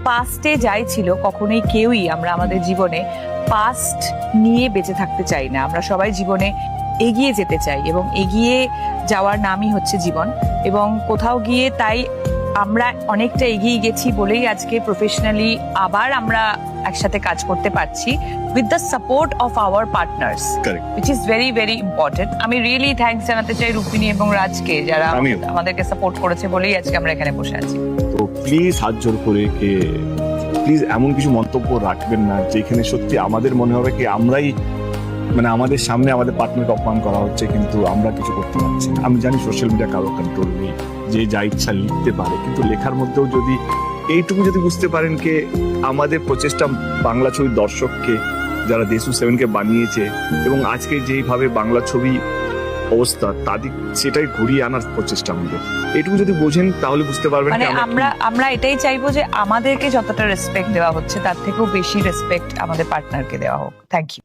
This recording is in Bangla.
পাস্টে যাই ছিল কখনোই কেউই আমরা আমাদের জীবনে পাস্ট নিয়ে বেঁচে থাকতে চাই না। আমরা সবাই জীবনে এগিয়ে যেতে চাই এবং এগিয়ে যাওয়ার নামই হচ্ছে জীবন। এবং কোথাও গিয়ে তাই আমরা অনেকটা এগিয়ে গেছি বলেই আজকে প্রফেশনালি আবার আমরা একসাথে কাজ করতে পারছি with the support of our partners, which is very very important. আমি রিয়েলি থ্যাঙ্কস জানাতে চাই রুক্মিণী এবং রাজকে, যারা আমাদেরকে সাপোর্ট করেছে বলেই আজকে আমরা এখানে বসে আছি। তো প্লিজ হাত জোর করে কে প্লিজ এমন কিছু মন্তব্য রাখবেন না যেখানে সত্যি আমাদের মনে হবে কি আমরাই মানে আমাদের সামনে আমাদের পার্টনারকে অপমান করা হচ্ছে কিন্তু আমরা কিছু করতে পারছি না। আমি জানি সোশ্যাল মিডিয়া কারো কন্ট্রোল নেই, যে যা ইচ্ছা লিখতে পারে, কিন্তু লেখার মধ্যেও যদি এইটুকু যদি বুঝতে পারেন যে আমাদের প্রচেষ্টা বাংলা ছবির দর্শককে, যারা দেশু সেভেনকে বানিয়েছে এবং আজকে যেইভাবে বাংলা ছবি অবস্থা তাদের সেটাই ঘুরিয়ে আনার প্রচেষ্টা আমাদের, এইটুকু যদি বোঝেন তাহলে বুঝতে পারবেন। মানে আমরা এটাই চাইবো যে আমাদেরকে যতটা রেসপেক্ট দেওয়া হচ্ছে তার থেকেও বেশি রেসপেক্ট আমাদের পার্টনারকে দেওয়া হোক। Thank you.